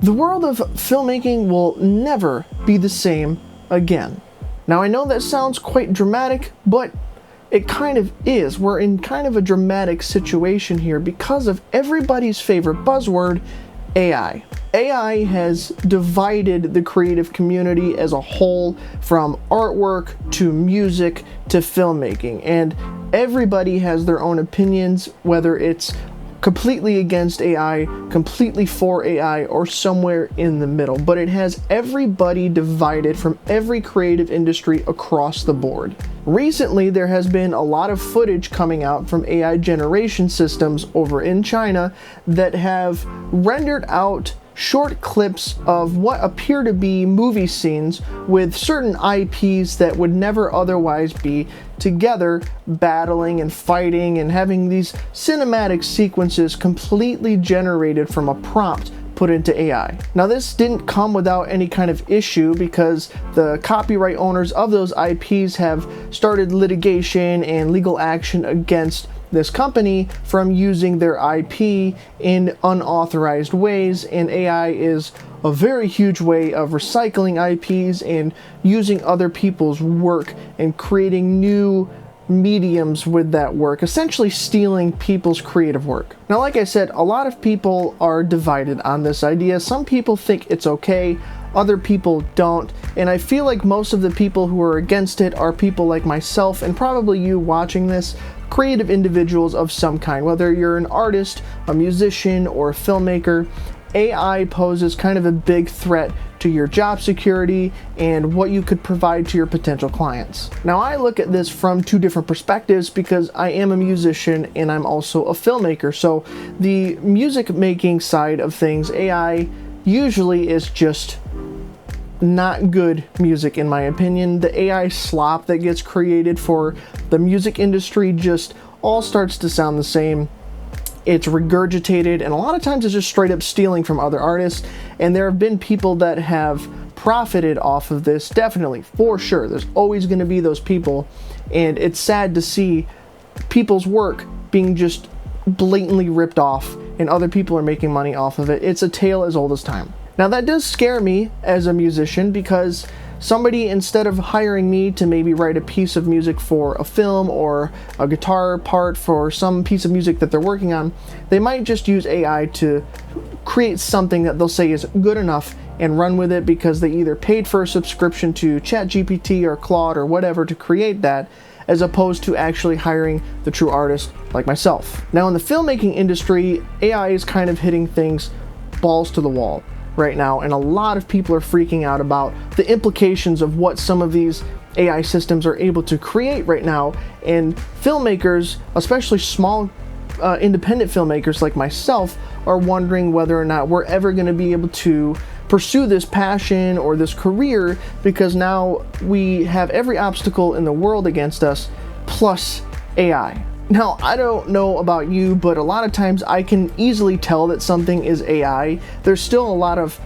The world of filmmaking will never be the same again. Now I know that sounds quite dramatic, but it kind of is. We're in kind of a dramatic situation here because of everybody's favorite buzzword, AI. AI has divided the creative community as a whole, from artwork to music to filmmaking, and everybody has their own opinions, whether it's completely against AI, completely for AI, or somewhere in the middle. But it has everybody divided from every creative industry across the board. Recently, there has been a lot of footage coming out from AI generation systems over in China that have rendered out short clips of what appear to be movie scenes with certain IPs that would never otherwise be together, battling and fighting and having these cinematic sequences completely generated from a prompt put into AI. Now this didn't come without any kind of issue, because the copyright owners of those IPs have started litigation and legal action against this company from using their IP in unauthorized ways, and AI is a very huge way of recycling IPs and using other people's work and creating new mediums with that work, essentially stealing people's creative work. Now, like I said, a lot of people are divided on this idea. Some people think it's okay, other people don't, and I feel like most of the people who are against it are people like myself and probably you watching this, creative individuals of some kind. Whether you're an artist, a musician, or a filmmaker, AI poses kind of a big threat to your job security and what you could provide to your potential clients. Now, I look at this from two different perspectives because I am a musician and I'm also a filmmaker. So the music making side of things, AI usually is just not good music, in my opinion. The AI slop that gets created for the music industry just all starts to sound the same. It's regurgitated, and a lot of times it's just straight up stealing from other artists, and there have been people that have profited off of this, definitely, for sure. There's always going to be those people, and it's sad to see people's work being just blatantly ripped off and other people are making money off of it. It's a tale as old as time. Now that does scare me as a musician, because somebody, instead of hiring me to maybe write a piece of music for a film or a guitar part for some piece of music that they're working on, they might just use AI to create something that they'll say is good enough and run with it because they either paid for a subscription to ChatGPT or Claude or whatever to create that, as opposed to actually hiring the true artist like myself. Now in the filmmaking industry, AI is kind of hitting things balls to the wall right now, and a lot of people are freaking out about the implications of what some of these AI systems are able to create right now, and filmmakers, especially small independent filmmakers like myself, are wondering whether or not we're ever going to be able to pursue this passion or this career, because now we have every obstacle in the world against us, plus AI. Now, I don't know about you, but a lot of times I can easily tell that something is AI. There's still a lot of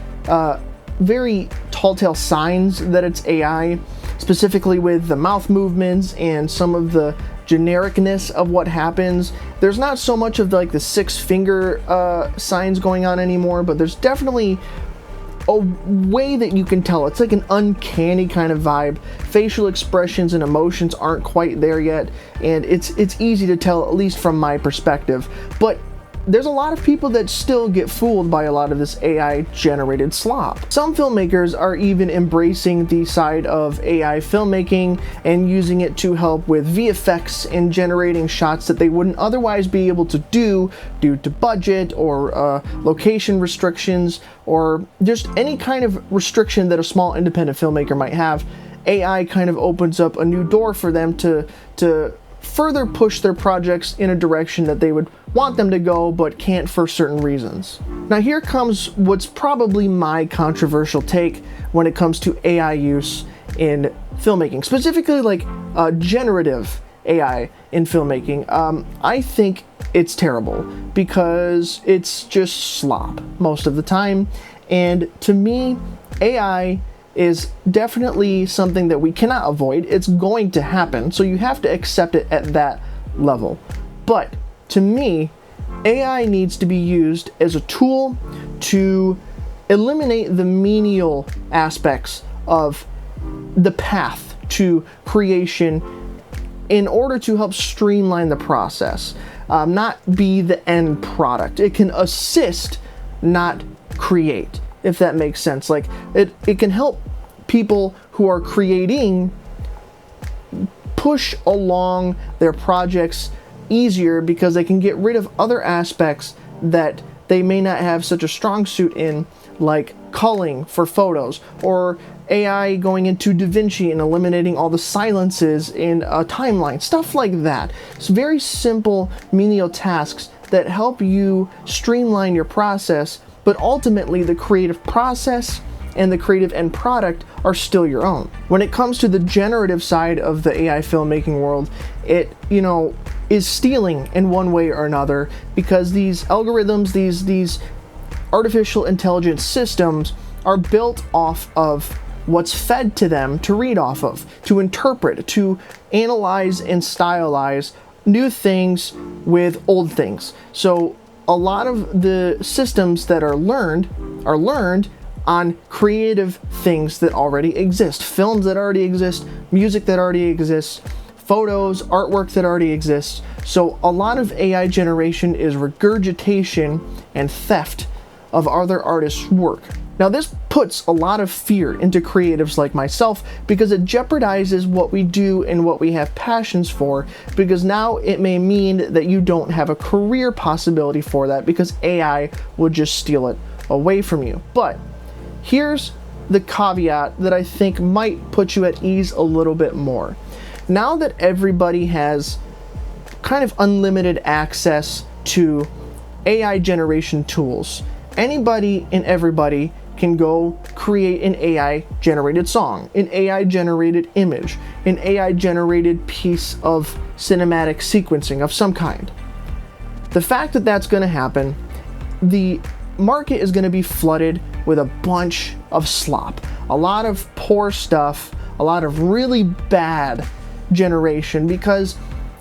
very telltale signs that it's AI, specifically with the mouth movements and some of the genericness of what happens. There's not so much of like the 6-finger signs going on anymore, but there's definitely a way that you can tell. It's like an uncanny kind of vibe. Facial expressions and emotions aren't quite there yet, and it's easy to tell, at least from my perspective. But there's a lot of people that still get fooled by a lot of this AI generated slop. Some filmmakers are even embracing the side of AI filmmaking and using it to help with VFX and generating shots that they wouldn't otherwise be able to do due to budget or location restrictions, or just any kind of restriction that a small independent filmmaker might have. AI kind of opens up a new door for them to further push their projects in a direction that they would want them to go, but can't for certain reasons. Now here comes what's probably my controversial take when it comes to AI use in filmmaking, specifically like generative AI in filmmaking. I think it's terrible because it's just slop most of the time, and to me, AI is definitely something that we cannot avoid. It's going to happen, so you have to accept it at that level. But to me, AI needs to be used as a tool to eliminate the menial aspects of the path to creation in order to help streamline the process, not be the end product. It can assist, not create, if that makes sense. Like it can help people who are creating push along their projects easier because they can get rid of other aspects that they may not have such a strong suit in, like culling for photos, or AI going into DaVinci and eliminating all the silences in a timeline, stuff like that. It's very simple menial tasks that help you streamline your process, but ultimately the creative process and the creative end product are still your own. When it comes to the generative side of the AI filmmaking world, it, is stealing in one way or another, because these algorithms, these artificial intelligence systems are built off of what's fed to them to read off of, to interpret, to analyze and stylize new things with old things. So a lot of the systems that are learned on creative things that already exist, films that already exist, music that already exists, photos, artwork that already exists. So a lot of AI generation is regurgitation and theft of other artists' work. Now this puts a lot of fear into creatives like myself, because it jeopardizes what we do and what we have passions for, because now it may mean that you don't have a career possibility for that because AI will just steal it away from you. But here's the caveat that I think might put you at ease a little bit more. Now that everybody has kind of unlimited access to AI generation tools, anybody and everybody can go create an AI generated song, an AI generated image, an AI generated piece of cinematic sequencing of some kind. The fact that that's going to happen, the market is going to be flooded with a bunch of slop, a lot of poor stuff, a lot of really bad generation, because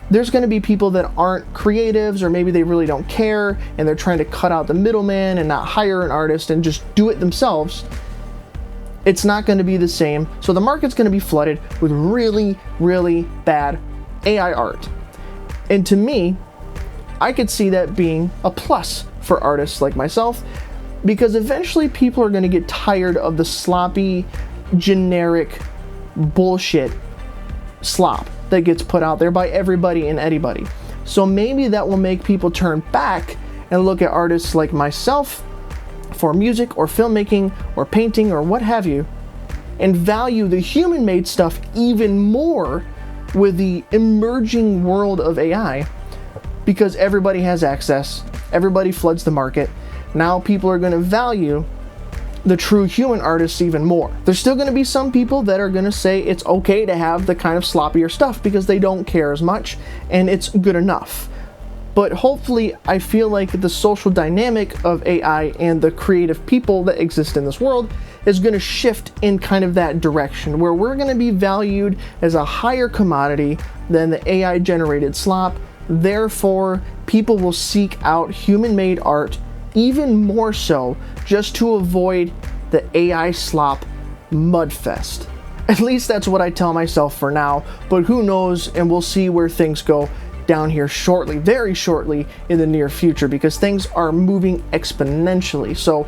there's going to be people that aren't creatives, or maybe they really don't care and they're trying to cut out the middleman and not hire an artist and just do it themselves. It's not going to be the same. So the market's going to be flooded with really, really bad AI art. And to me, I could see that being a plus for artists like myself, because eventually people are going to get tired of the sloppy, generic bullshit slop that gets put out there by everybody and anybody. So maybe that will make people turn back and look at artists like myself for music or filmmaking or painting or what have you, and value the human-made stuff even more with the emerging world of AI, because everybody has access, everybody floods the market. Now people are going to value the true human artists even more. There's still going to be some people that are going to say it's okay to have the kind of sloppier stuff because they don't care as much and it's good enough. But hopefully, I feel like the social dynamic of AI and the creative people that exist in this world is going to shift in kind of that direction, where we're going to be valued as a higher commodity than the AI generated slop. Therefore, people will seek out human-made art even more so, just to avoid the AI slop mudfest. At least that's what I tell myself for now, but who knows, and we'll see where things go down here shortly, very shortly in the near future, because things are moving exponentially. So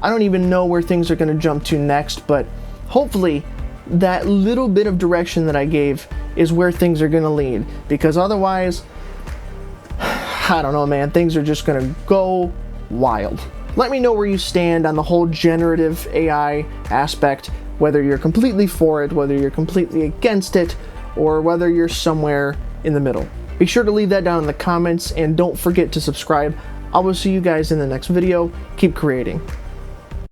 I don't even know where things are going to jump to next, but hopefully that little bit of direction that I gave is where things are going to lead, because otherwise, I don't know, man, things are just going to go wild. Let me know where you stand on the whole generative AI aspect, whether you're completely for it, whether you're completely against it, or whether you're somewhere in the middle. Be sure to leave that down in the comments, and don't forget to subscribe. I will see you guys in the next video. Keep creating.